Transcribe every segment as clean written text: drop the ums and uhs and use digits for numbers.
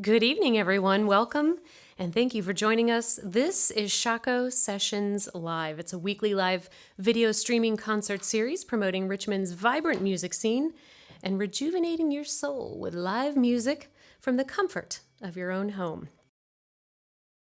Good evening, everyone. Welcome, and thank you for joining us. This is Shockoe Sessions Live. It's a weekly live video streaming concert series promoting Richmond's vibrant music scene and rejuvenating your soul with live music from the comfort of your own home.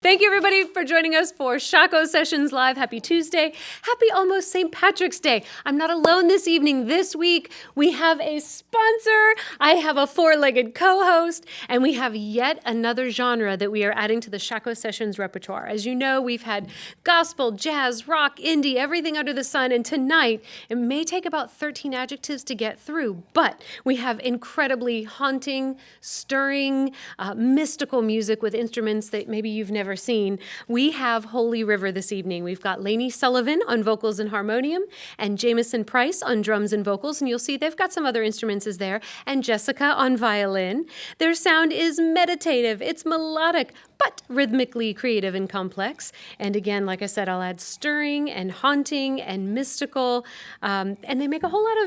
Thank you, everybody, for joining us for Shockoe Sessions Live. Happy Tuesday. Happy almost St. Patrick's Day. I'm not alone this evening. This week, we have a sponsor. I have a four-legged co-host, and we have yet another genre that we are adding to the Shockoe Sessions repertoire. As you know, we've had gospel, jazz, rock, indie, everything under the sun, and tonight, it may take about 13 adjectives to get through, but we have incredibly haunting, stirring, mystical music with instruments that maybe you've never seen. We have Høly River this evening. We've got Laney Sullivan on vocals and harmonium and Jameson Price on drums and vocals, and you'll see they've got some other instruments is there, and Jessica on violin. Their sound is meditative, it's melodic, but rhythmically creative and complex. And again, like I said, I'll add stirring and haunting and mystical, and they make a whole lot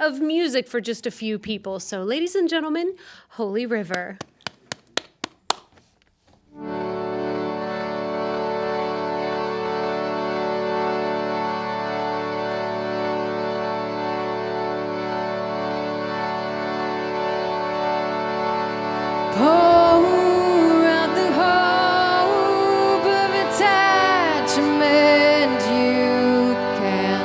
of music for just a few people. So ladies and gentlemen, Høly River. Pour out the hope of attachment you can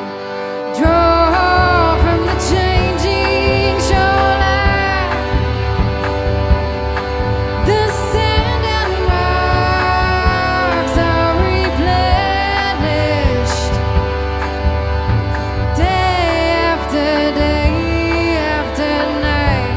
draw from the changing shoreline. The sand and rocks are replenished day after day after night.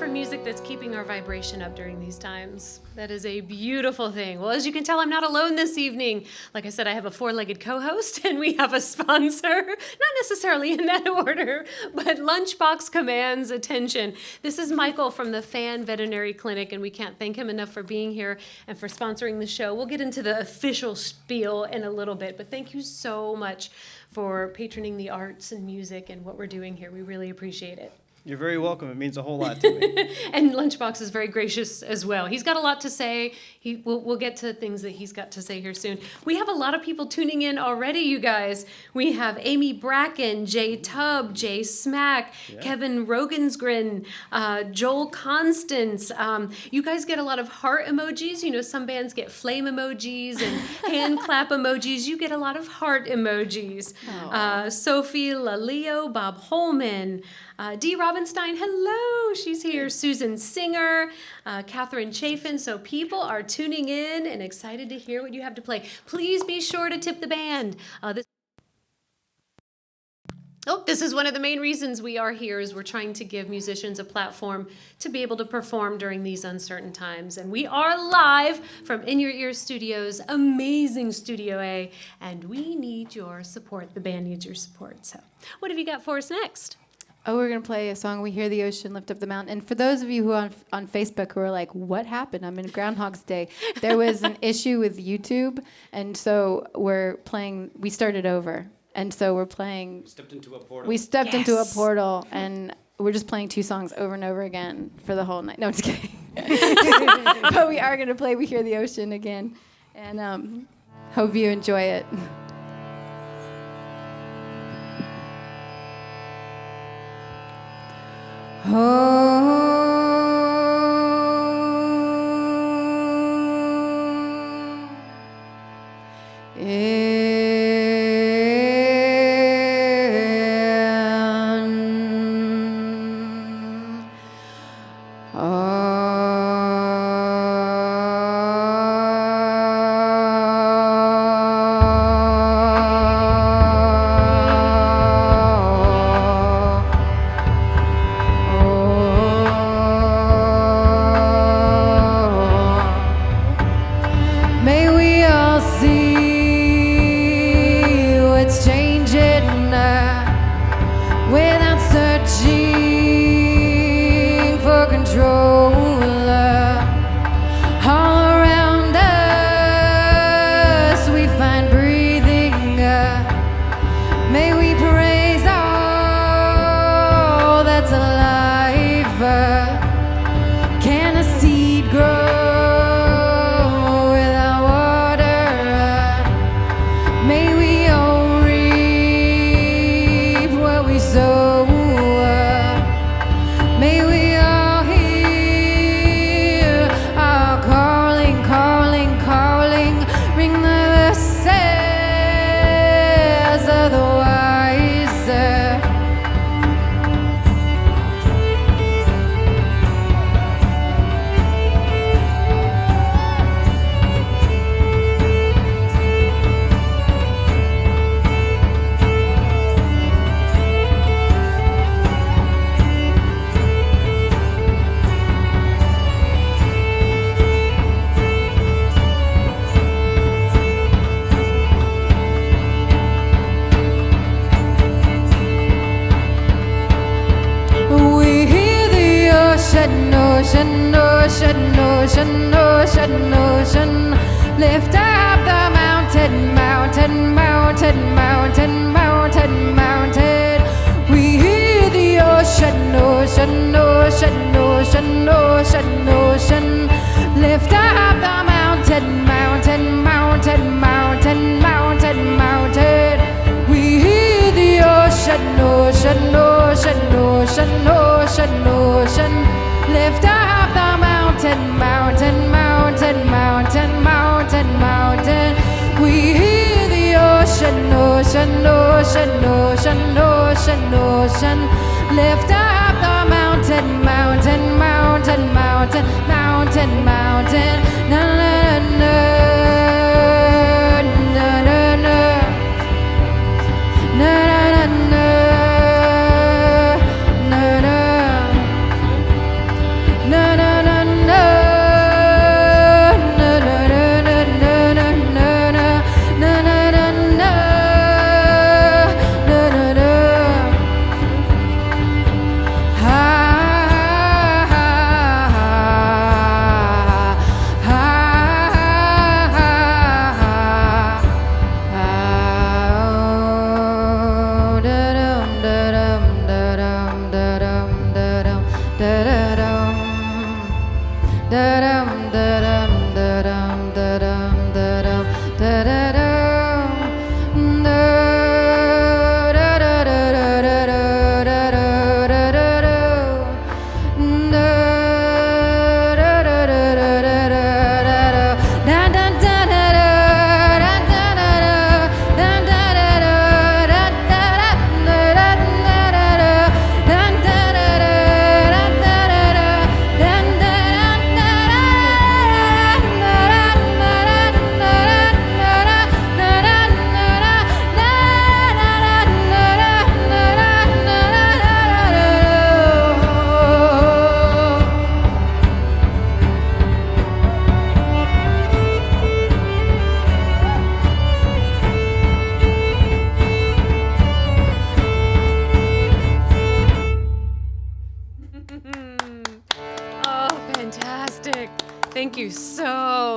vibrant music that's keeping our vibration up during these times. That is a beautiful thing. Well, as you can tell, I'm not alone this evening. Like I said, I have a four-legged co-host, and we have a sponsor. Not necessarily in that order, but Lunchbox commands attention. This is Michael from the Fan Veterinary Clinic, and we can't thank him enough for being here and for sponsoring the show. We'll get into the official spiel in a little bit, but thank you so much for patroning the arts and music and what we're doing here. We really appreciate it. You're very welcome. It means a whole lot to me. And Lunchbox is very gracious as well. He's got a lot to say. We'll get to things that he's got to say here soon. We have a lot of people tuning in already, you guys. We have Amy Bracken, Jay Tubb, Jay Smack, Kevin Rogensgren, Joel Constance. You guys get a lot of heart emojis. You know, some bands get flame emojis and hand clap emojis. You get a lot of heart emojis. Sophie Laleo, Bob Holman, Dee Robinstein, hello, she's here. Susan Singer, Catherine Chafin. So people are tuning in and excited to hear what you have to play. Please be sure to tip the band. This is one of the main reasons we are here, is we're trying to give musicians a platform to be able to perform during these uncertain times. And we are live from In Your Ear Studios, amazing Studio A, and we need your support. The band needs your support. So what have you got for us next? Oh, we're going to play a song, We Hear the Ocean Lift Up the Mountain. And for those of you who are on Facebook who are like, what happened? I'm in Groundhog's Day. There was an issue with YouTube, and so we started over. And so we're playing... We stepped into a portal, and we're just playing two songs over and over again for the whole night. No, I'm just kidding. But we are going to play We Hear the Ocean again. And hope you enjoy it. Ocean, lift up the mountain, mountain, mountain, mountain, mountain, mountain. We hear the ocean, ocean, ocean, ocean, ocean, ocean. Lift up the mountain, mountain, mountain, mountain, mountain, mountain. We hear the ocean, ocean, ocean, ocean, ocean, ocean. Lift up the mountain, mountain, mountain, mountain, mountain, mountain. We hear the ocean, ocean, ocean, ocean, ocean, ocean. Lift up the mountain, mountain, mountain, mountain, mountain, mountain. Na na na na na na na na na na.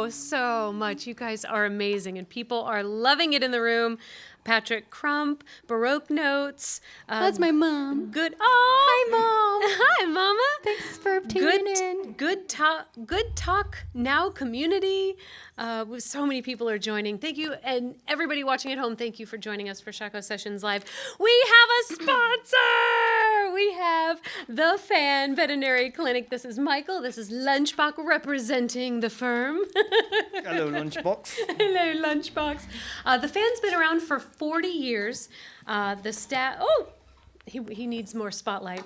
so much. You guys are amazing, and people are loving it in the room. Patrick Crump, Baroque Notes. That's my mom. Good. Oh, Hi, Mom. Hi, Mama. Thanks for tuning in. Good talk now community. With so many people are joining. Thank you, and everybody watching at home. Thank you for joining us for Shockoe Sessions Live. We have a sponsor. We have the Fan Veterinary Clinic. This is Michael. This is Lunchbox representing the firm. Hello, Lunchbox. Hello, Lunchbox. The Fan's been around for 40 years. The staff. Oh. He needs more spotlight.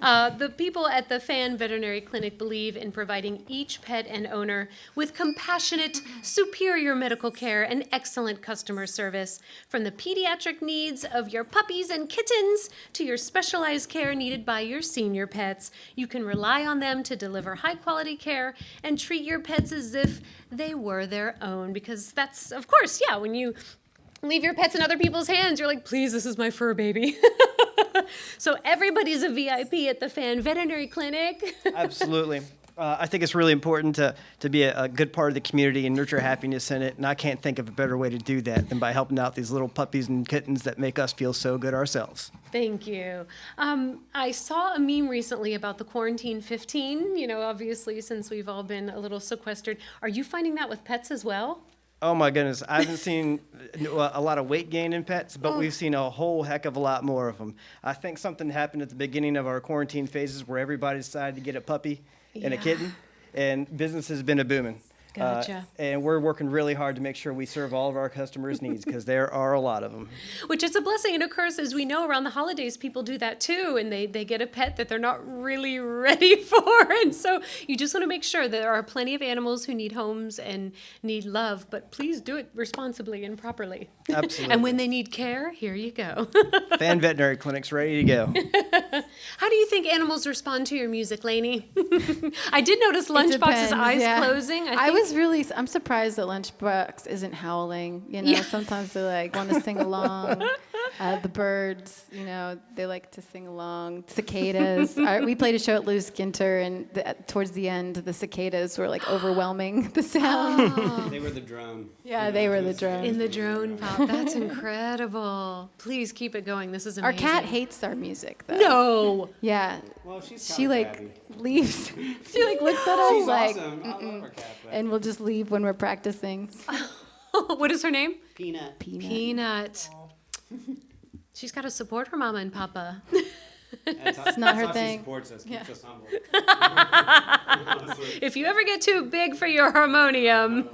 The people at the Fan Veterinary Clinic believe in providing each pet and owner with compassionate, superior medical care and excellent customer service. From the pediatric needs of your puppies and kittens to your specialized care needed by your senior pets, you can rely on them to deliver high-quality care and treat your pets as if they were their own. Because that's, of course, yeah, when you leave your pets in other people's hands, you're like, please, this is my fur baby. So everybody's a VIP at the Fan Veterinary Clinic. Absolutely. I think it's really important to be a good part of the community and nurture happiness in it. And I can't think of a better way to do that than by helping out these little puppies and kittens that make us feel so good ourselves. Thank you. I saw a meme recently about the quarantine 15, obviously since we've all been a little sequestered. Are you finding that with pets as well? Oh my goodness, I haven't seen a lot of weight gain in pets, but we've seen a whole heck of a lot more of them. I think something happened at the beginning of our quarantine phases where everybody decided to get a puppy and a kitten, and business has been a-booming. Gotcha. And we're working really hard to make sure we serve all of our customers' needs because there are a lot of them. Which is a blessing and a curse. As we know, around the holidays, people do that too, and they get a pet that they're not really ready for. And so you just want to make sure that there are plenty of animals who need homes and need love, but please do it responsibly and properly. Absolutely. And when they need care, here you go. Fan Veterinary Clinic's ready to go. How do you think animals respond to your music, Laney? I did notice Lunchbox's eyes closing. I'm surprised that Lunchbox isn't howling. Sometimes they want to sing along. The birds, they like to sing along. Cicadas. We played a show at Lou Skinter, and towards the end, the cicadas were overwhelming the sound. Oh. They were the drone. Yeah, they were the drone. In the drone pop. That's incredible. Please keep it going. This is amazing. Our cat hates our music, though. No. Yeah. Well, she's She leaves. She looks at us She's like, awesome. I love our cat. and we'll just leave when we're practicing. What is her name? Peanut. Peanut. She's got to support her mama and papa. It's not her thing. She supports us, keeps us humble. If you ever get too big for your harmonium.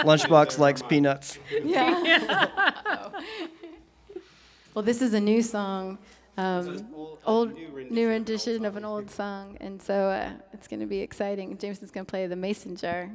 Lunchbox likes peanuts. Yeah. Well, this is a new song, new rendition of an old song, and so it's going to be exciting. Jameson's going to play the mason jar.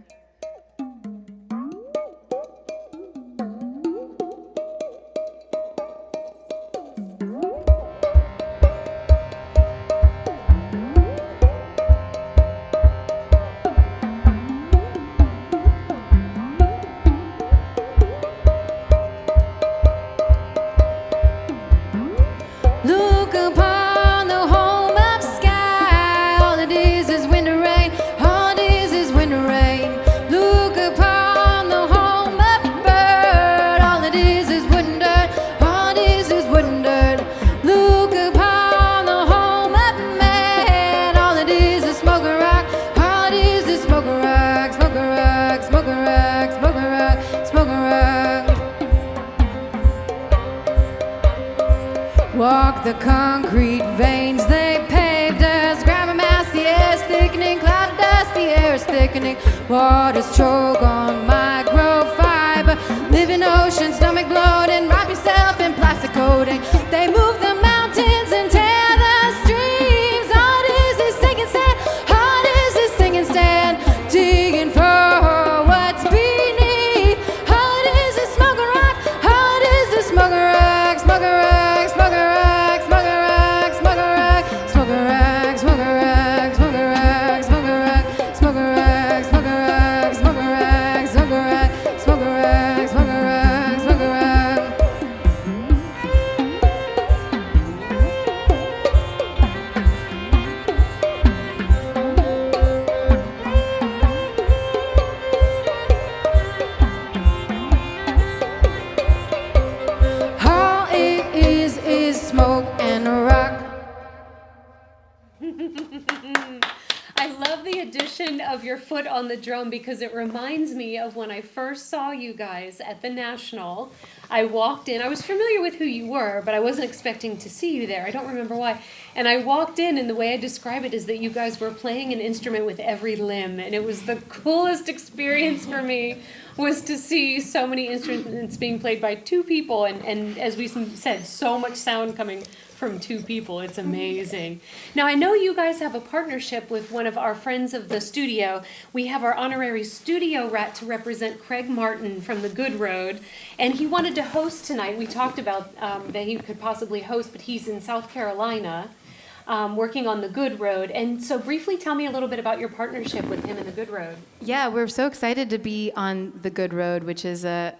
Walk the concrete veins they paved us. Grab a mass, the air's thickening. Cloud of dust, the air's thickening. Water's choke on microfiber. Live in ocean, stomach bloating. Wrap yourself in plastic coating. They move the mountains and tear the streams. Hard is this sinking sand. Hard is this sinking sand. Digging for what's beneath. Hard is this smoking rock. Hard is this smoking rock. Smoking rock, smoking rock. motion of your foot on the drum because it reminds me of when I first saw you guys at the National. I walked in. I was familiar with who you were, but I wasn't expecting to see you there. I don't remember why. And I walked in, and the way I describe it is that you guys were playing an instrument with every limb, and it was the coolest experience for me was to see so many instruments being played by two people, and as we said, so much sound coming from two people. It's amazing. Now, I know you guys have a partnership with one of our friends of the studio. We have our honorary studio rat to represent Craig Martin from the Good Road, and he wanted to host tonight. We talked about that he could possibly host, but he's in South Carolina working on the Good Road. And so briefly tell me a little bit about your partnership with him and the Good Road. Yeah, we're so excited to be on the Good Road, which is I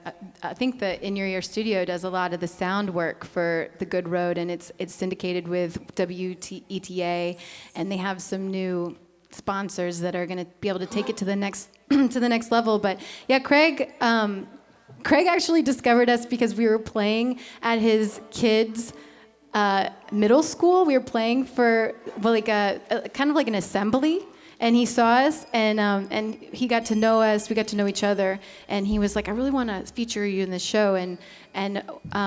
think the In Your Ear studio does a lot of the sound work for the Good Road, and it's syndicated with WETA, and they have some new sponsors that are going to be able to take it to the next to the next level. But yeah, Craig actually discovered us because we were playing at his kids' middle school. We were playing for like a kind of like an assembly, and he saw us, and he got to know us. We got to know each other, and he was like, "I really want to feature you in this show." And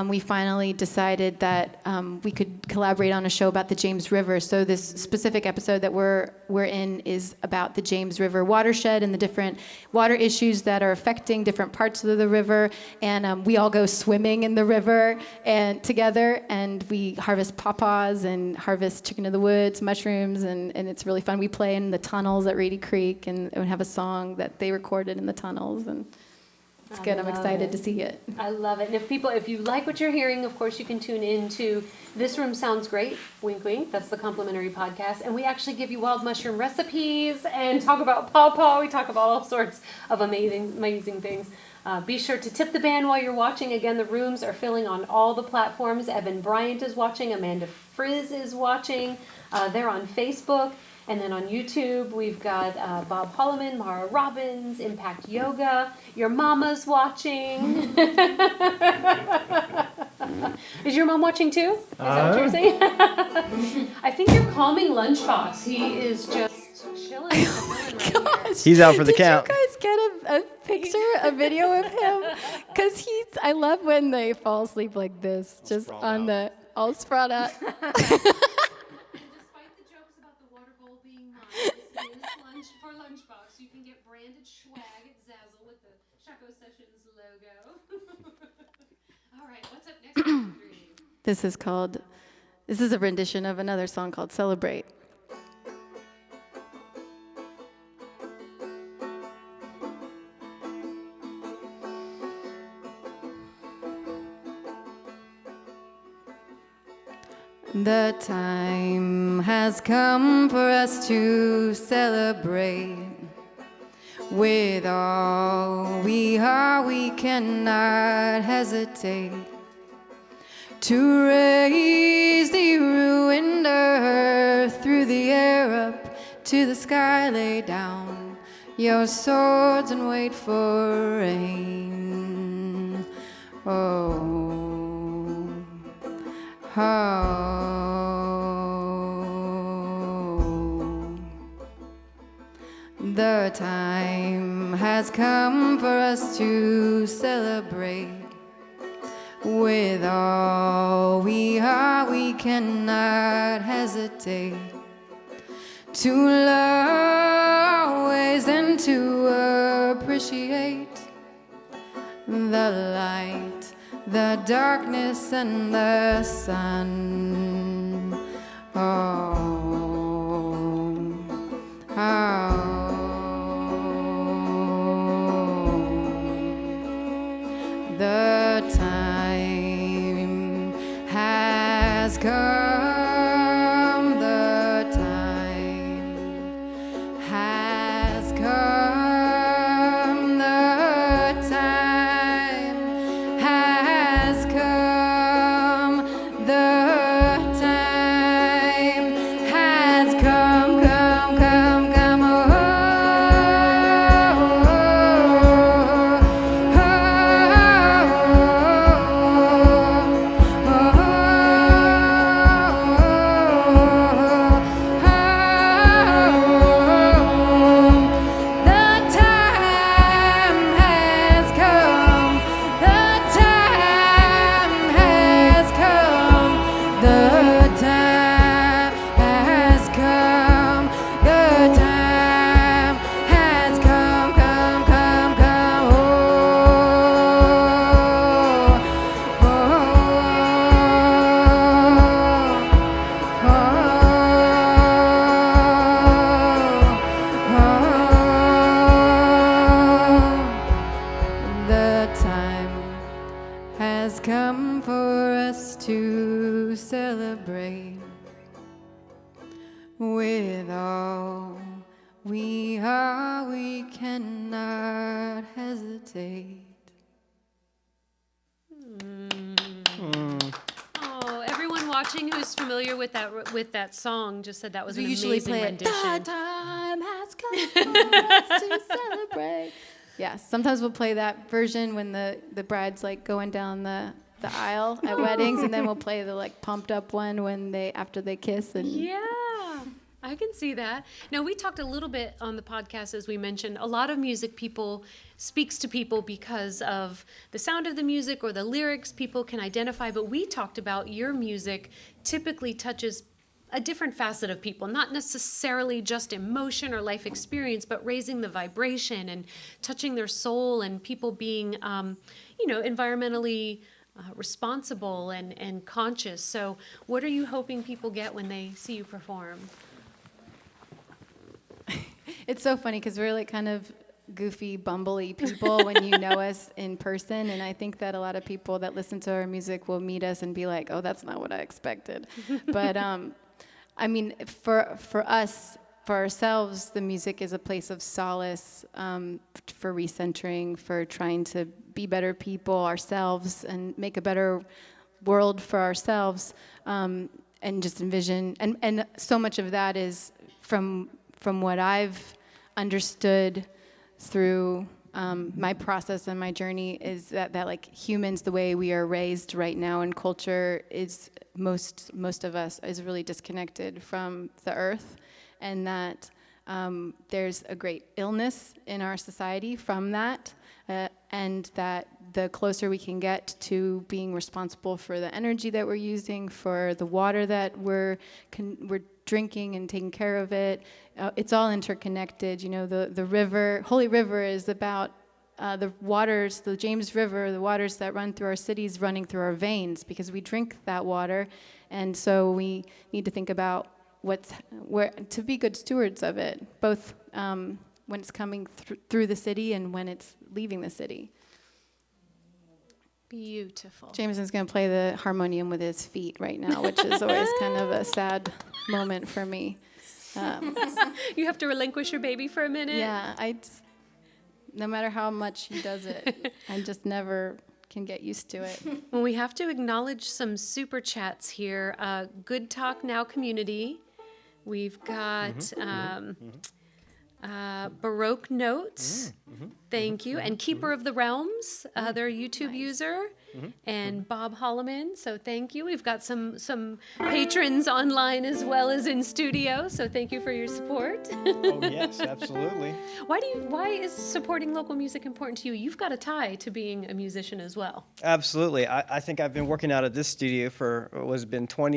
we finally decided that we could collaborate on a show about the James River. So this specific episode that we're in is about the James River watershed and the different water issues that are affecting different parts of the river. And we all go swimming in the river and together, and we harvest pawpaws and harvest chicken of the woods, mushrooms, and it's really fun. We play in the tunnels at Reedy Creek and have a song that they recorded in the tunnels, and it's good. I'm excited to see it. I love it. And if you like what you're hearing, of course, you can tune in to This Room Sounds Great, wink, wink. That's the complimentary podcast. And we actually give you wild mushroom recipes and talk about pawpaw. We talk about all sorts of amazing things. Be sure to tip the band while you're watching. Again, the rooms are filling on all the platforms. Evan Bryant is watching. Amanda Frizz is watching. They're on Facebook. And then on YouTube, we've got Bob Holloman, Mara Robbins, Impact Yoga. Your mama's watching. Is your mom watching too? Is that what you're saying? I think you're calming Lunchbox. He is just chilling. He's out for the count. Did you guys get a picture, a video of him? Because I love when they fall asleep like this, just on the, all spread out. For Lunchbox, you can get branded swag at Zazzle with the Shockoe Sessions logo. All right, what's up next? This is a rendition of another song called Celebrate. The time has come for us to celebrate. With all we are, we cannot hesitate to raise the ruined earth through the air up to the sky. Lay down your swords and wait for rain. The time has come for us to celebrate. With all we are, we cannot hesitate to love always and to appreciate the light, the darkness, and the sun. The time has come, the time has come, the time has come, the time has come, come, time for us to celebrate with all we are. We cannot hesitate. Oh, everyone watching who's familiar with that song just said that was We an usually amazing play it. rendition. The time has come for us to celebrate. Yeah, sometimes we'll play that version when the bride's like going down the aisle at weddings, and then we'll play the like pumped up one when after they kiss. And Yeah, I can see that. Now, we talked a little bit on the podcast, as we mentioned, a lot of music speaks to people because of the sound of the music or the lyrics people can identify, but we talked about your music typically touches a different facet of people, not necessarily just emotion or life experience, but raising the vibration and touching their soul, and people being, environmentally responsible and conscious. So what are you hoping people get when they see you perform? it's so funny because we're like kind of goofy, bumbly people when you know us in person, and I think that a lot of people that listen to our music will meet us and be like, "Oh, that's not what I expected." But I mean, for us, for ourselves, the music is a place of solace, for recentering, for trying to be better people ourselves and make a better world for ourselves, and just envision. And so much of that is from what I've understood through my process and my journey, is that like humans, the way we are raised right now in culture, is most of us is really disconnected from the earth, and that there's a great illness in our society from that, and that the closer we can get to being responsible for the energy that we're using, for the water that we're drinking and taking care of it, it's all interconnected. You know, the river, Høly River, is about the waters, the James River, the waters that run through our cities running through our veins, because we drink that water, and so we need to think about to be good stewards of it, both when it's coming through the city and when it's leaving the city. Beautiful. Jameson's going to play the harmonium with his feet right now, which is always kind of a sad moment for me. You have to relinquish your baby for a minute? Yeah, no matter how much he does it, I just never can get used to it. Well, we have to acknowledge some super chats here. Good Talk Now community. We've got Baroque Notes. Thank you. And Keeper of the Realms, their YouTube user. And Bob Holloman, so thank you. We've got some patrons online as well as in studio, so thank you for your support. Oh, yes, absolutely. Why is supporting local music important to you? You've got a tie to being a musician as well. Absolutely. I think I've been working out at this studio for what's been 10,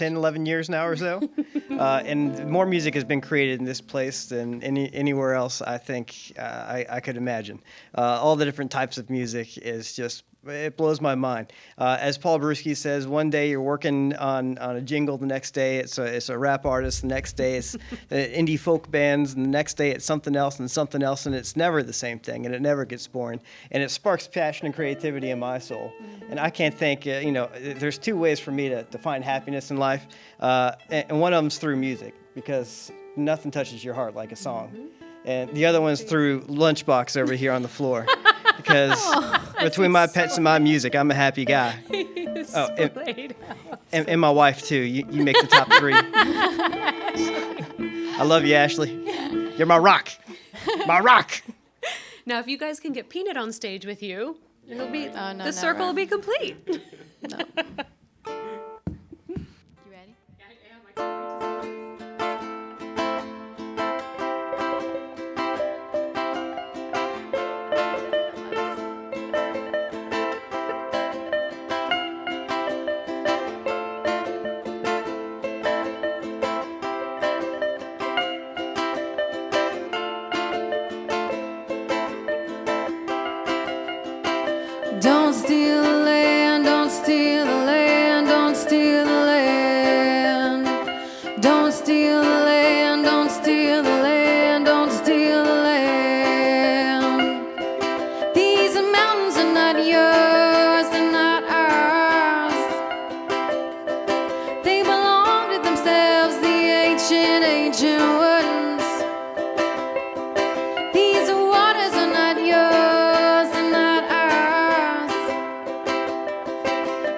11 years now or so. And more music has been created in this place than anywhere else, I think I could imagine. All the different types of music is just, it blows my mind. As Paul Brewski says, one day you're working on a jingle, the next day it's a rap artist, the next day it's indie folk bands, and the next day it's something else, and it's never the same thing, and it never gets boring. And it sparks passion and creativity in my soul. And I can't think, there's two ways for me to find happiness in life, and one of them's through music, because nothing touches your heart like a song. And the other one's through Lunchbox over here on the floor. Because between my pets and my music, I'm a happy guy. And my wife, too. You make the top three. I love you, Ashley. You're my rock. My rock. Now, if you guys can get Peanut on stage with you, it'll be no, the circle will never. be complete. No. You ready? Don't steal the land, don't steal the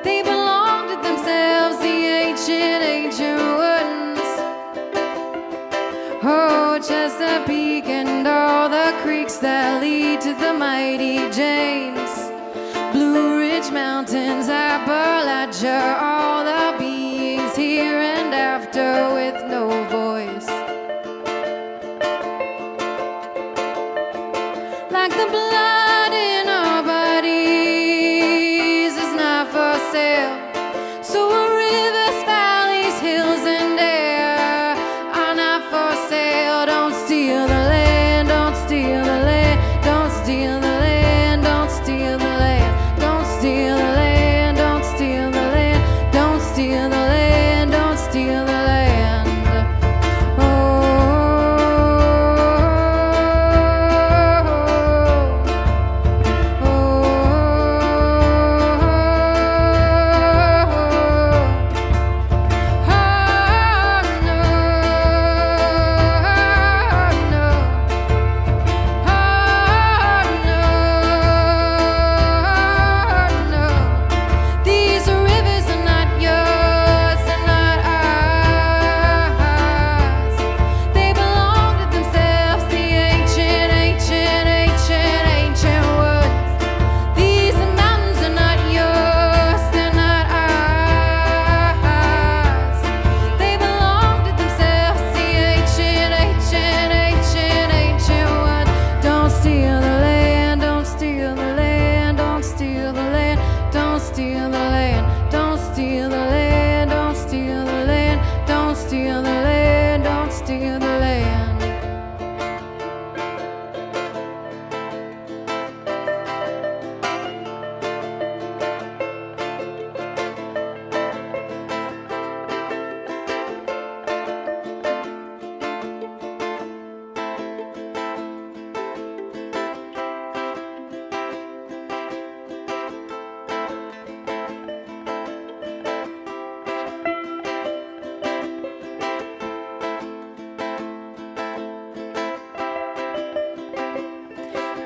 They belong to themselves, the ancient ones. Oh, Chesapeake and all the creeks that lead to the mighty James, Blue Ridge Mountains, Appalachia, all the beings here and after with no voice. Like the blood in our bodies is not for sale. So our rivers, valleys, hills, and air are not for sale. Don't steal the land, don't steal the land, don't steal the land, don't steal the land, don't steal the land, don't steal the land, don't steal the land, don't steal the land.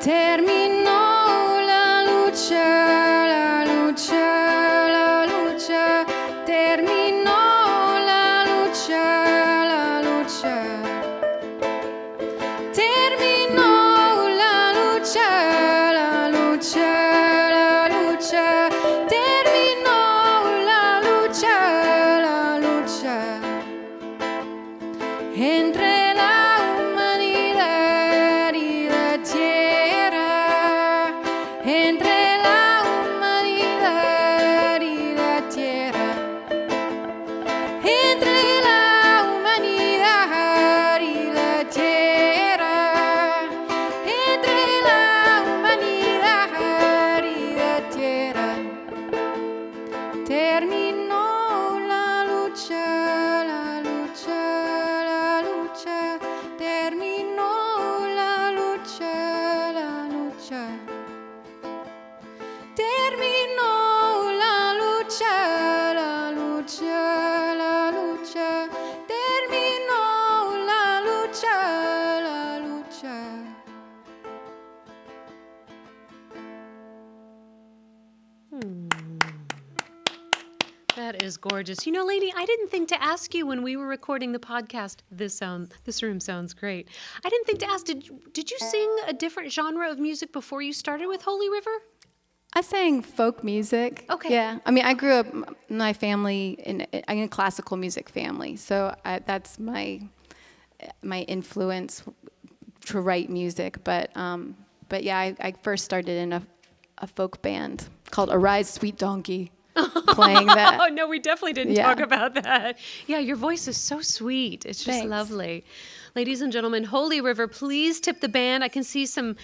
Terminó la lucha, la lucha, la lucha. Terminó la lucha, la lucha. Terminó la lucha, la lucha, la lucha. Terminó la lucha, la lucha. Entre la humanidad y la tierra, entre la humanidad y la tierra, entre la humanidad y la tierra, entre la humanidad y la tierra. Terminó la lucha, la lucha, la lucha. Terminó la lucha, la lucha. Terminó la lucha, la lucha, la lucha. Terminó la lucha, la lucha. That is gorgeous. You know, Laney, I didn't think to ask you when we were recording the podcast. This room sounds great. I didn't think to ask. Did you sing a different genre of music before you started with Høly River? I sang folk music. Okay. Yeah. I mean, I grew up, my family, I'm in a classical music family. So that's my influence to write music. But yeah, I first started in a folk band called Arise Sweet Donkey. Playing that. Oh, no, we definitely didn't Yeah. talk about that. Yeah, your voice is so sweet. It's just Thanks. lovely. Ladies and gentlemen, Høly River, please tip the band. I can see some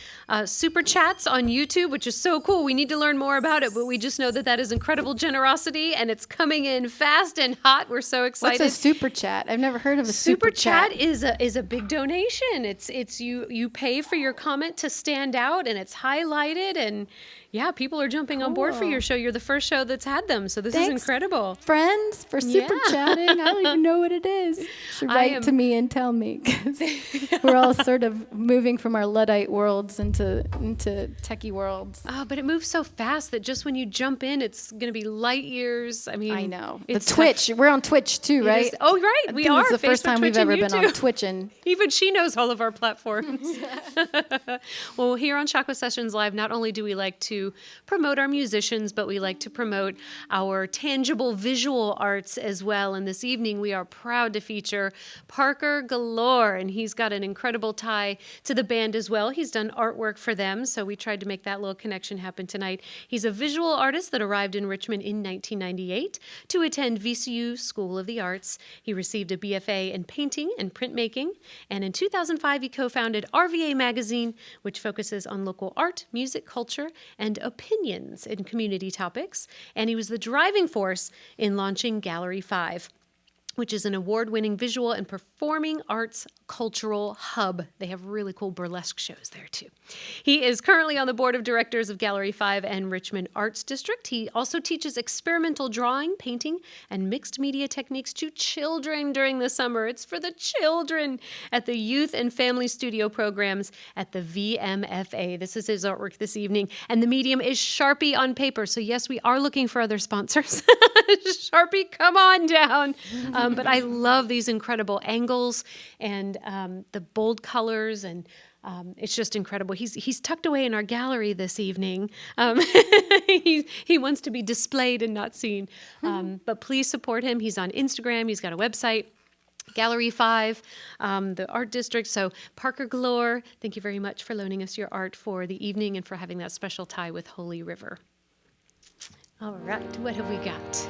super chats on YouTube, which is so cool. We need to learn more about it, but we just know that that is incredible generosity, and it's coming in fast and hot. We're so excited. What's a super chat? I've never heard of a Super chat is a big donation. It's you pay for your comment to stand out, and it's highlighted, and Yeah, people are jumping on board for Cool. your show. You're the first show that's had them, so this is Thanks. incredible. Friends for super Yeah. chatting. I don't even know what it is. Should I write am- to me and tell me, 'cause we're all sort of moving from our Luddite worlds into techie worlds. Oh, but it moves so fast that just when you jump in, it's going to be light years. I mean, I know. The it's Twitch. We're on Twitch too, It right? is- oh, right. I We think are. It's the first Facebook, time we've Twitch, and ever been on YouTube. Twitching. Even she knows all of our platforms. Well, here on Shockoe Sessions Live, not only do we like to promote our musicians, but we like to promote our tangible visual arts as well. And this evening, we are proud to feature Parker Galore, and he's got an incredible tie to the band as well. He's done artwork for them, so we tried to make that little connection happen tonight. He's a visual artist that arrived in Richmond in 1998 to attend VCU School of the Arts. He received a BFA in painting and printmaking, and in 2005, he co-founded RVA Magazine, which focuses on local art, music, culture, and opinions in community topics. And he was the driving force in launching Gallery 5, which is an award-winning visual and performing arts cultural hub. They have really cool burlesque shows there, too. He is currently on the board of directors of Gallery 5 and Richmond Arts District. He also teaches experimental drawing, painting, and mixed media techniques to children during the summer. It's for the children at the Youth and Family Studio programs at the VMFA. This is his artwork this evening, and the medium is Sharpie on paper. So yes, we are looking for other sponsors. Sharpie, come on down. But I love these incredible angles and the bold colors, and it's just incredible. He's tucked away in our gallery this evening. He wants to be displayed and not seen. But please support him. He's on Instagram. He's got a website. Gallery 5, the Art District. So Parker Galore, thank you very much for loaning us your art for the evening and for having that special tie with Høly River. All right, what have we got?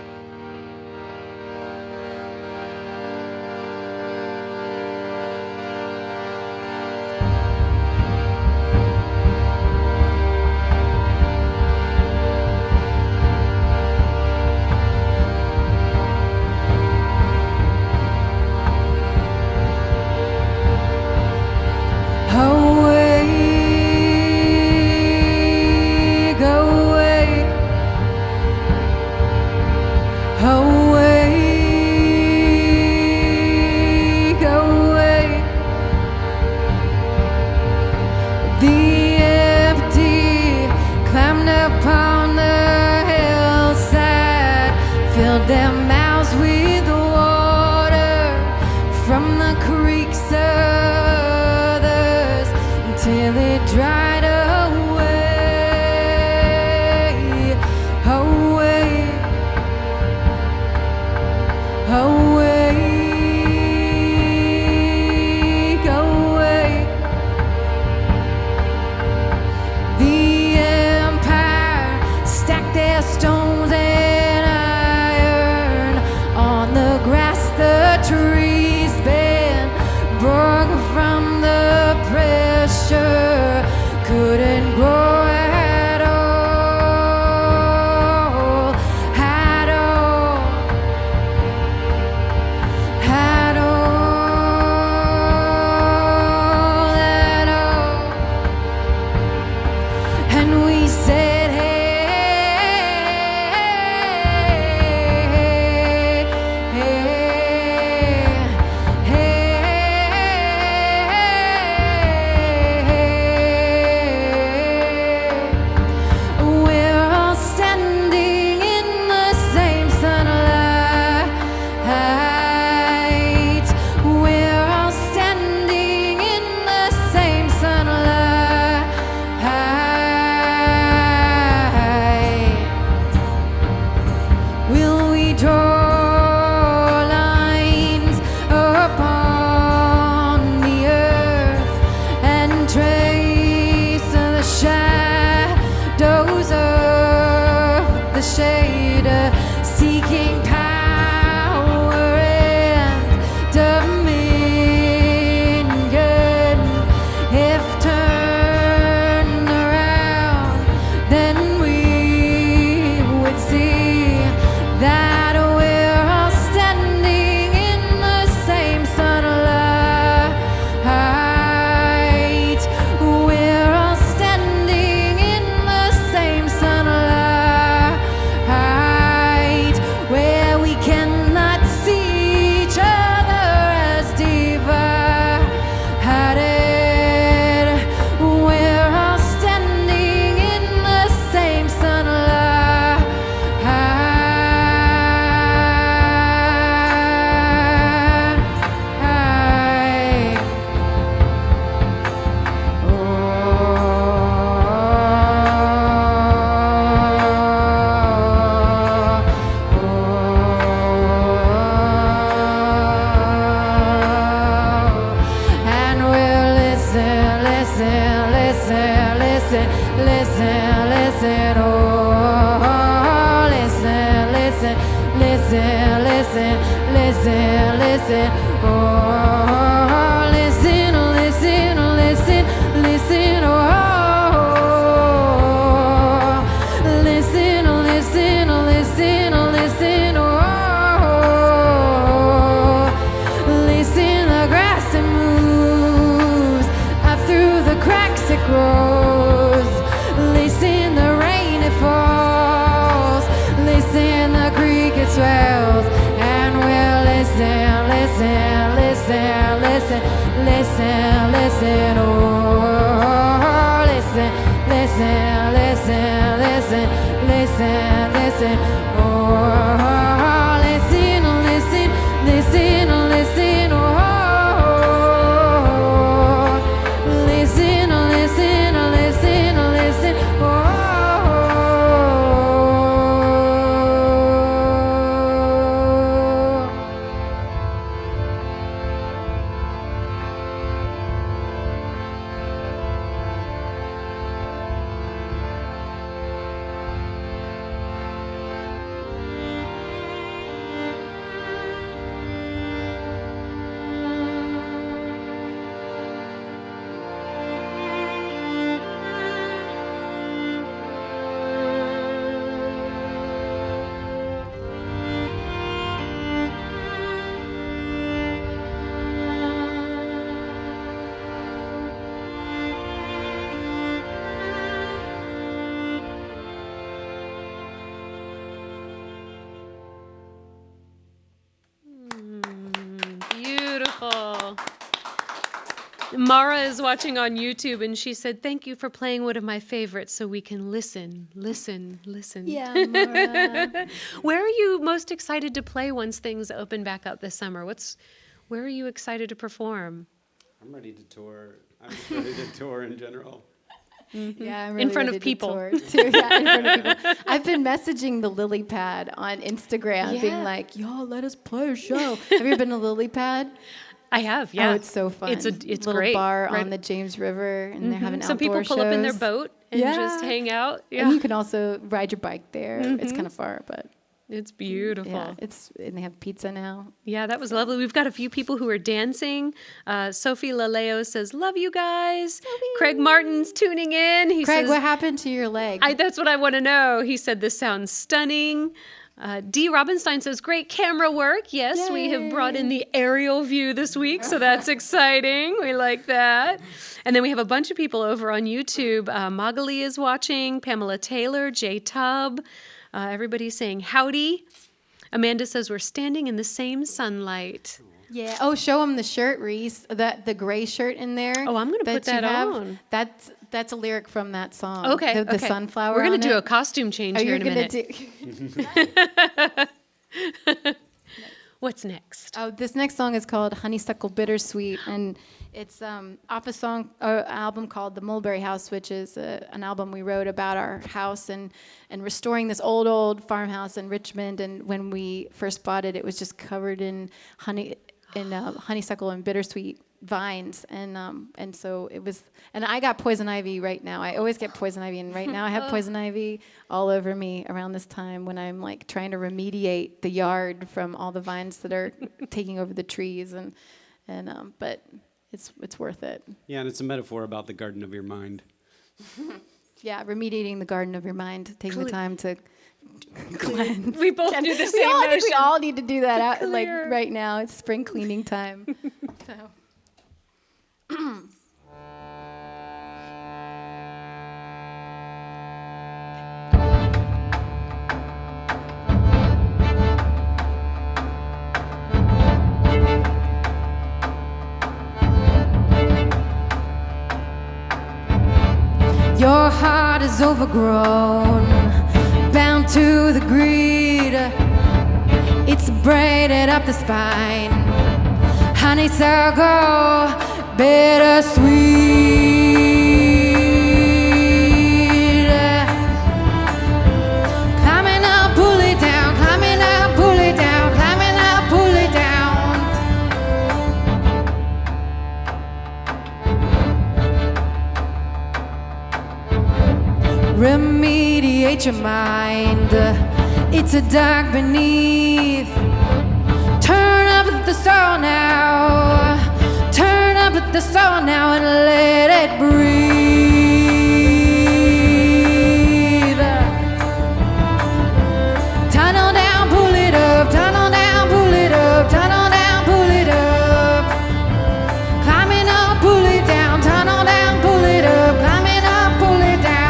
Awake, awake, awake, awake. The empty climbed upon the hillside, filled their mouths with water from the creeks of others until it dried away. Away, awake, awake. The empire stacked their stones and iron on the grass. The trees bent, broke from the pressure, couldn't grow at all, at all, at all, at all. And we said, hey, hey, hey, hey. We're all standing in the same sunlight. We're all standing in the same sunlight. Will we draw lines upon the earth and trace the shadows of the shade, seeking power and dominion? If turned around, then we would see that we're listen, listen, listen, listen. Oh, listen, listen, listen, listen. Oh, listen, listen, listen, listen. Oh, listen, the grass it moves up through the cracks it grows. Listen, the rain it falls. Listen, the creek it swells. And we'll listen, listen, listen, listen, listen, listen. Oh, listen, listen, listen, listen, listen, listen. Oh, listen, listen, listen, listen. Oh, listen, listen, listen, listen. Oh. Beautiful. Mara is watching on YouTube and she said, "Thank you for playing one of my favorites so we can listen, listen, listen." Yeah, Mara. Where are you most excited to play once things open back up this summer? Where are you excited to perform? I'm ready to tour. I'm just ready to tour in general. Yeah, I'm In really front of ready to people. tour, too. Yeah, in front of people. I've been messaging the Lily Pad on Instagram, Yeah. being like, "Y'all, let us play a show." Have you been to Lily Pad? I have, yeah. Oh, it's so fun. It's little great. bar Right. on the James River, and they're having Some people outdoor pull up in their shows. boat and just Yeah. hang out. Yeah, And you can also ride your bike there. It's kind of far, but it's beautiful. yeah, and they have pizza now. Yeah, that was lovely. We've got a few people who are dancing. Sophie Laleo says, "Love you guys." Craig Martin's tuning in. He Craig, says, what happened to your leg? That's what I want to know. He said, "This sounds stunning." D. Robinstein says, "Great camera work." Yes, we have brought in the aerial view this week, so that's exciting. We like that. And then we have a bunch of people over on YouTube. Magali is watching, Pamela Taylor, Jay Tubb. Everybody's saying howdy. Amanda says, "We're standing in the same sunlight." Yeah. Oh, show him the shirt, Reese. The gray shirt in there. Oh, I'm gonna put you that have. on. That's a lyric from that song. Okay, The okay. sunflower. We're on gonna do it. a costume change Oh, here you're in a gonna minute. do. What's next? Oh, this next song is called "Honeysuckle Bittersweet," and it's off an album called "The Mulberry House," which is an album we wrote about our house and restoring this old farmhouse in Richmond. And when we first bought it, it was just covered in honeysuckle and bittersweet vines, and so it was. And I got poison ivy right now. I always get poison ivy, and right now I have poison ivy all over me around this time when I'm like trying to remediate the yard from all the vines that are taking over the trees, but it's worth it. Yeah, and it's a metaphor about the garden of your mind. Yeah, remediating the garden of your mind, taking the time to cleanse. We both do the We same all, I think we motion. all need to do that out, like Clear. right now. It's spring cleaning time. So. Your heart is overgrown, bound to the greed. It's braided up the spine. Honeysuckle bittersweet. Climbing up, pull it down. Climbing up, pull it down. Climbing up, pull it down. Remediate your mind. It it's a dark beneath. Turn up at the soul now. Turn up at the soul now and let it breathe. Tunnel down, pull it up. Tunnel down, pull it up. Tunnel down, pull it up. Climbing up, pull it down. Tunnel down, pull it up. Climbing up, pull it down.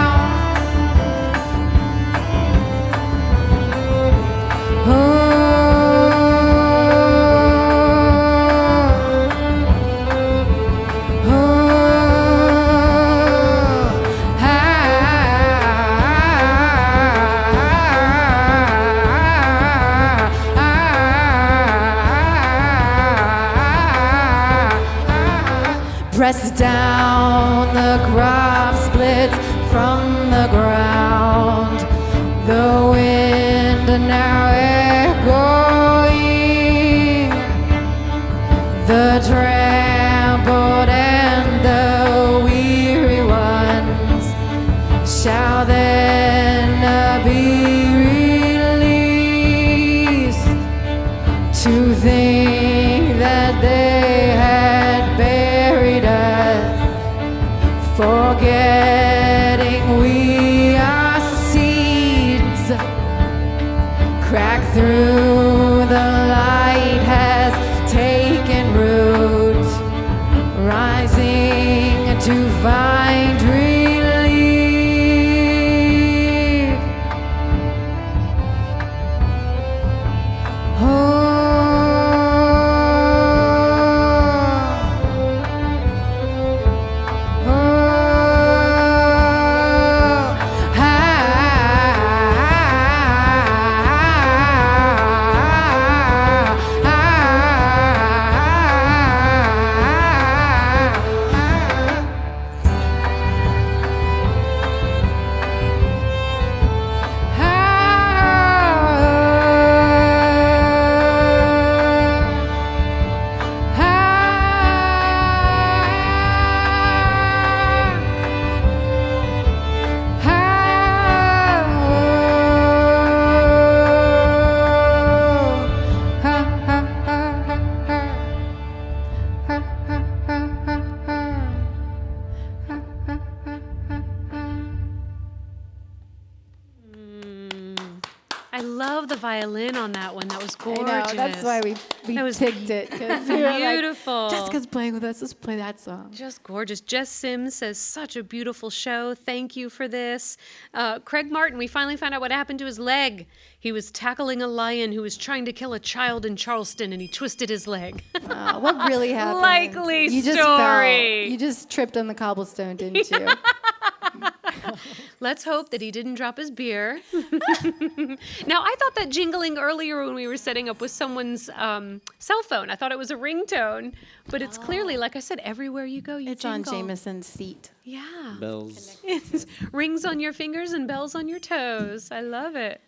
Oh. Presses down, the crop splits from the ground. The wind now echoing. The trampled and the weary ones shall then be released to think that they had buried us, forgetting we are seeds. Crack through, the light has taken root, rising to find relief. Oh. I love the violin on that one. That was gorgeous. I know, that's why we That was picked it. 'Cause we were like, beautiful. Jessica's playing with us. Let's play that song. Just gorgeous. Jess Sims says, such a beautiful show. Thank you for this. Craig Martin, we finally found out what happened to his leg. He was tackling a lion who was trying to kill a child in Charleston, and he twisted his leg. What really happened? Likely you just story. Fell. You just tripped on the cobblestone, didn't you? Let's hope that he didn't drop his beer. Now, I thought that jingling earlier when we were setting up was someone's cell phone. I thought it was a ringtone, but it's clearly, like I said, everywhere you go, you It's jingle. on Jameson's seat. Yeah. Bells. It's rings on your fingers and bells on your toes. I love it.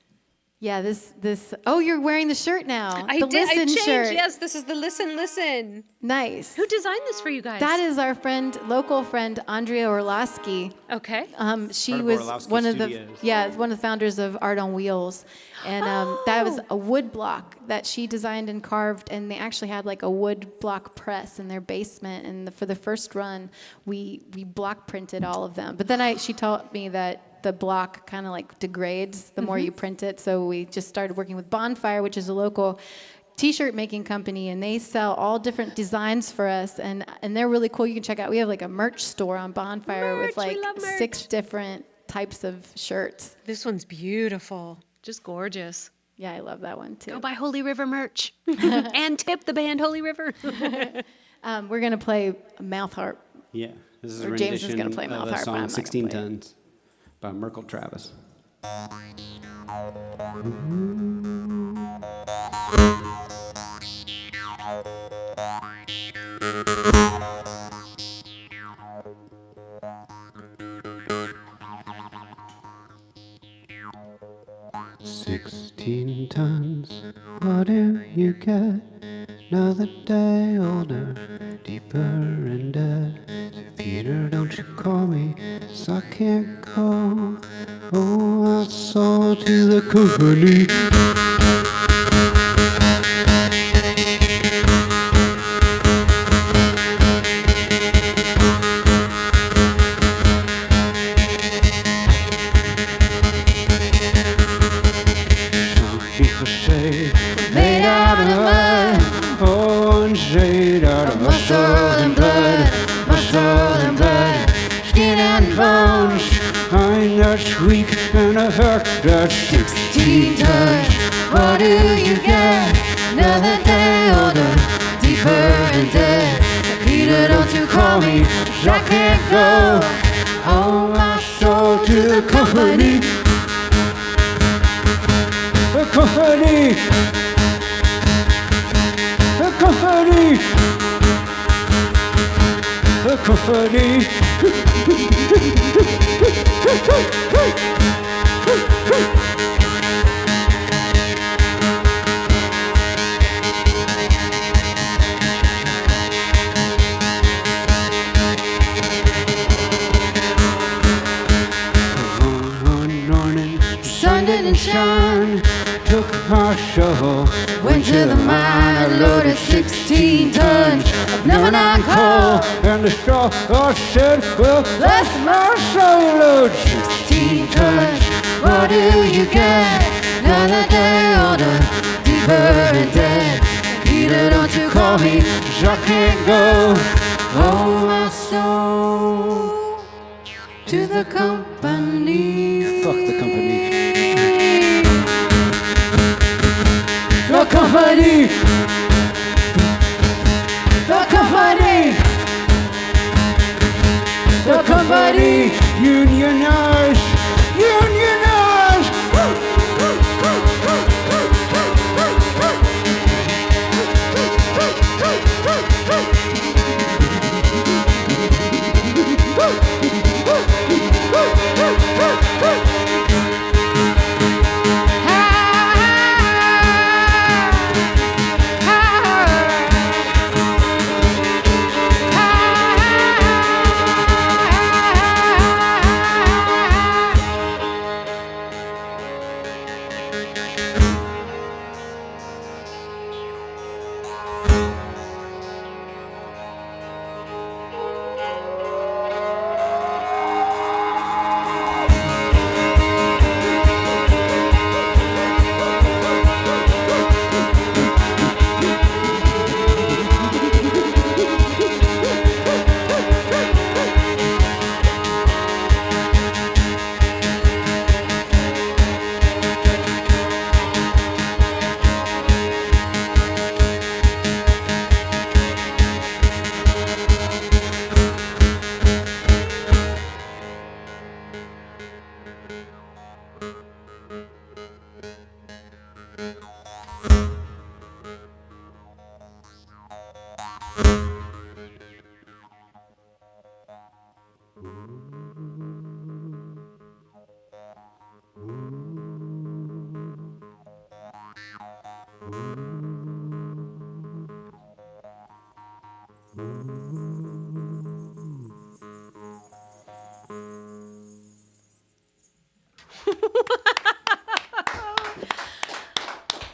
Yeah, this. Oh, you're wearing the shirt now. I the did. I Listen changed. shirt. Yes, this is the Listen. Nice. Who designed this for you guys? That is our local friend Andrea Orlowski. Okay. She Part of was Orlowski one of Studios. one of the founders of Art on Wheels, and that was a wood block that she designed and carved, and they actually had like a wood block press in their basement. And for the first run, we block printed all of them. But then she taught me that the block kind of like degrades the more you print it, so we just started working with Bonfire, which is a local t-shirt making company, and they sell all different designs for us, and they're really cool. You can check out, we have like a merch store on Bonfire with like 6 different types of shirts. This one's beautiful. Just gorgeous. Yeah, I love that one too. Go buy Høly River merch. And tip the band Høly River. We're gonna play Mouth Harp. Yeah, this is Or a Jameson's rendition gonna play of Mouth the Harp, but I'm song not gonna 16 play it. Tons by Merkel Travis. "16 tons, whatever you got, Another day older, deeper in debt. Peter, don't you call me, 'cause I can't go. Oh, I sold to the company. Some people say made out of mud. Oh, and made out of muscle and blood, muscle and blood, skin and bones. I'm that's weak and a hurt that's 16 tons. What do you get? Another day older, deeper in debt. Peter, don't you call me, 'cause I can't go. Oh, my soul to the company. The company. The company. The company. One morning, the sun didn't shine. Took my shovel, went to the mine, loaded 16 tons of number 9 coal. And the straw I said, well, bless my soul, load 16 tons. What do you get? Another day older, deeper in debt. Peter, don't you call me, 'cause I can't go. Oh, my soul to the company. Fuck the company. The company. The company. The company. Unionize. Unionize.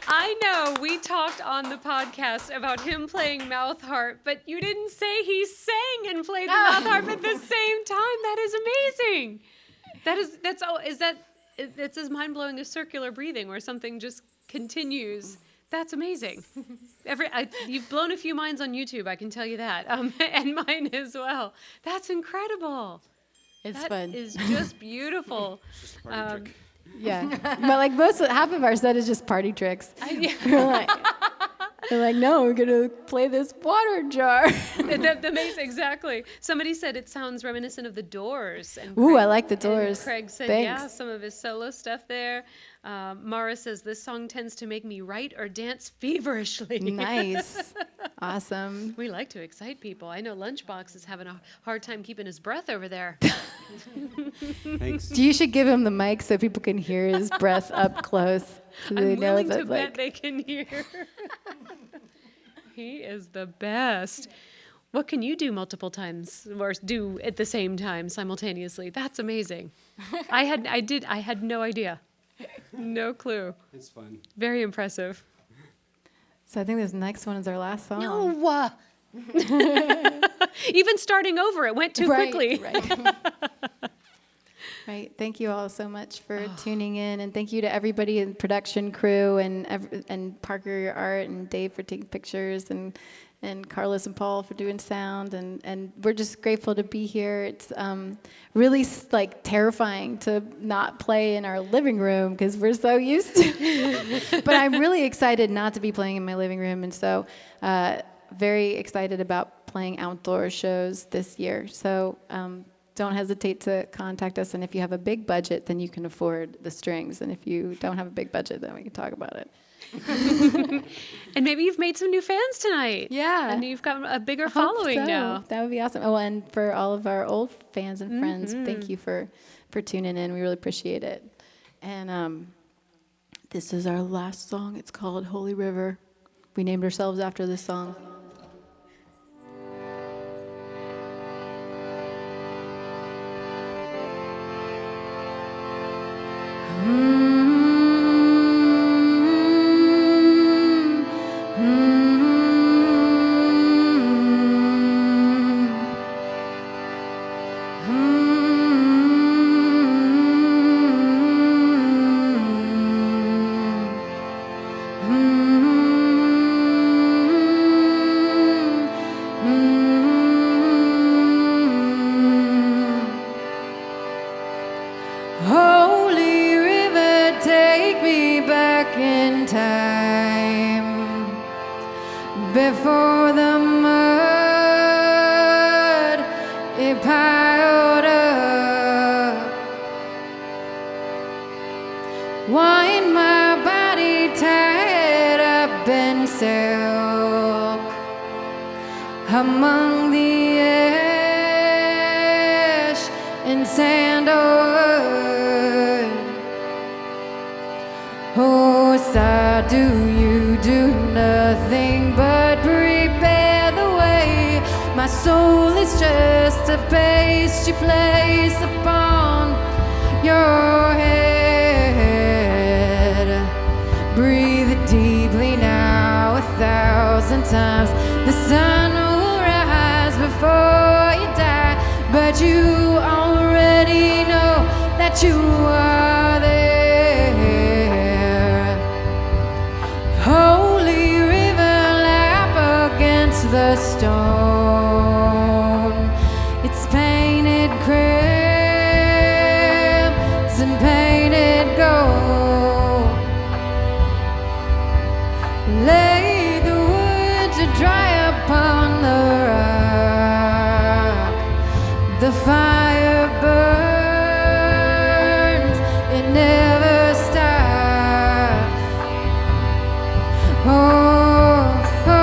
I know we talked on the podcast about him playing mouth harp, but you didn't say he sang and played the mouth harp at the same time. That is amazing. It's as mind-blowing as circular breathing where something just continues. That's amazing. You've blown a few minds on YouTube, I can tell you that, and mine as well. That's incredible. It's That fun. is just beautiful. Just a party trick. Yeah, but like half of our set is just party tricks. We're like, no, we're gonna play this water jar. Exactly. Somebody said it sounds reminiscent of the Doors. And Ooh, Craig, I like the Doors. And Craig said, Thanks. yeah, some of his solo stuff there. Mara says, this song tends to make me write or dance feverishly. Nice. Awesome. We like to excite people. I know Lunchbox is having a hard time keeping his breath over there. Thanks. You should give him the mic so people can hear his breath up close. So they I'm know willing that, to bet they can hear. He is the best. What can you do multiple times or do at the same time simultaneously? That's amazing. I had no idea. No clue. It's fun. Very impressive. So I think this next one is our last song. No. Even starting over, it went too quickly. Right. Right. Thank you all so much for tuning in, and thank you to everybody in the production crew and Parker Art and Dave for taking pictures and Carlos and Paul for doing sound, and we're just grateful to be here. It's really like terrifying to not play in our living room because we're so used to. But I'm really excited not to be playing in my living room, and so very excited about playing outdoor shows this year. So. Don't hesitate to contact us, and if you have a big budget, then you can afford the strings, and if you don't have a big budget, then we can talk about it. And maybe you've made some new fans tonight. Yeah. And you've got a bigger I hope following so. now. That would be awesome. Oh, and for all of our old fans and friends, thank you for tuning in. We really appreciate it. And this is our last song. It's called Høly River. We named ourselves after this song. Holy River, take me back in time before the mud it piled up. Wind my body tied up in silk among the ash and sandalwood. Oh, sir, do you do nothing but prepare the way? My soul is just a paste you place upon your head. Breathe deeply now 1,000 times. The sun will rise before you die, but you already know that you are there. Holy River, lap against the stone. It's painted crimson, painted gold. Lay the wood to dry upon the rock. The fire burns, it never stops. Oh, oh, oh,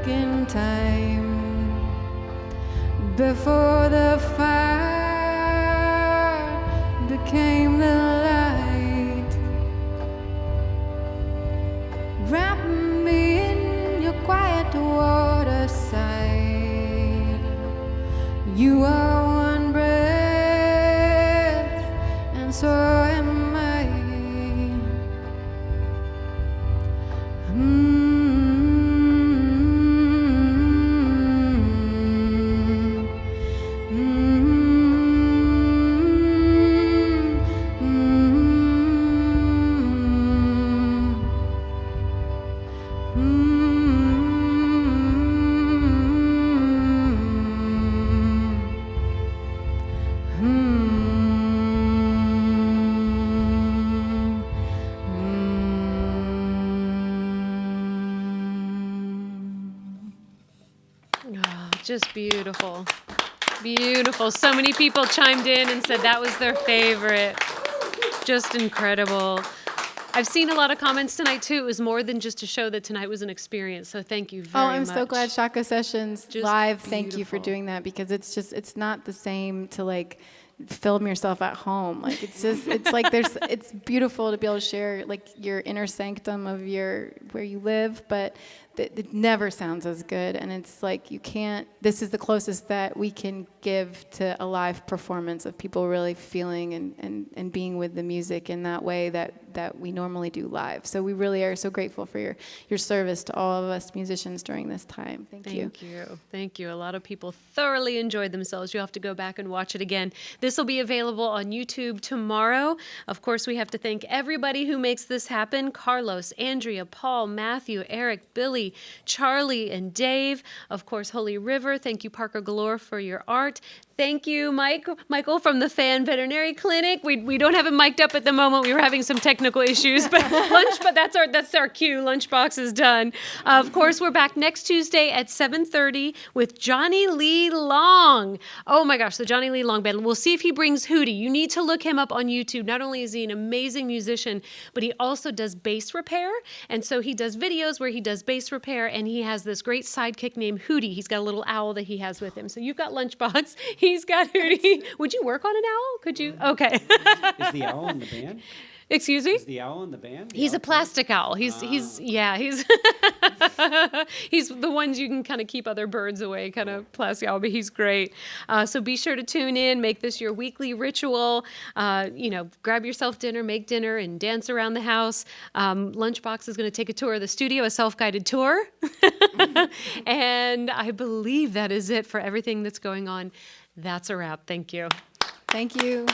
back in time before the fire became the light. Wrap me in your quiet water side. You are one breath, and so am I. Just beautiful. Beautiful. So many people chimed in and said that was their favorite. Just incredible. I've seen a lot of comments tonight, too. It was more than just to show that tonight was an experience. So thank you very much. Oh, I'm so glad Shockoe Sessions Just live. Thank you for beautiful. doing that, because it's not the same to like film yourself at home. Like it's like it's beautiful to be able to share like your inner sanctum of where you live, but it never sounds as good. And it's like this is the closest that we can give to a live performance of people really feeling and being with the music in that way that we normally do live. So we really are so grateful for your service to all of us musicians during this time. Thank you. Thank you. A lot of people thoroughly enjoyed themselves. You'll have to go back and watch it again. This will be available on YouTube tomorrow. Of course, we have to thank everybody who makes this happen. Carlos, Andrea, Paul, Matthew, Eric, Billy, Charlie, and Dave. Of course, Høly River. Thank you, Parker Galore, for your art. Thank you, Michael from the Fan Veterinary Clinic. We don't have it mic'd up at the moment. We were having some technical issues, but that's our cue. Lunchbox is done. Of course, we're back next Tuesday at 7:30 with Johnny Lee Long. Oh my gosh, the Johnny Lee Long Band. We'll see if he brings Hootie. You need to look him up on YouTube. Not only is he an amazing musician, but he also does bass repair. And so he does videos where he does bass repair, and he has this great sidekick named Hootie. He's got a little owl that he has with him. So you've got Lunchbox. He's got Hootie. Would you work on an owl? Could you? Okay. Is the owl in the band? Excuse me? Is the owl in the band? He's a plastic owl. He's he's he's the ones you can kind of keep other birds away, kind of plastic owl, but he's great. So be sure to tune in, make this your weekly ritual. Grab yourself dinner, make dinner, and dance around the house. Lunchbox is going to take a tour of the studio, a self-guided tour. And I believe that is it for everything that's going on. That's a wrap. Thank you. Thank you.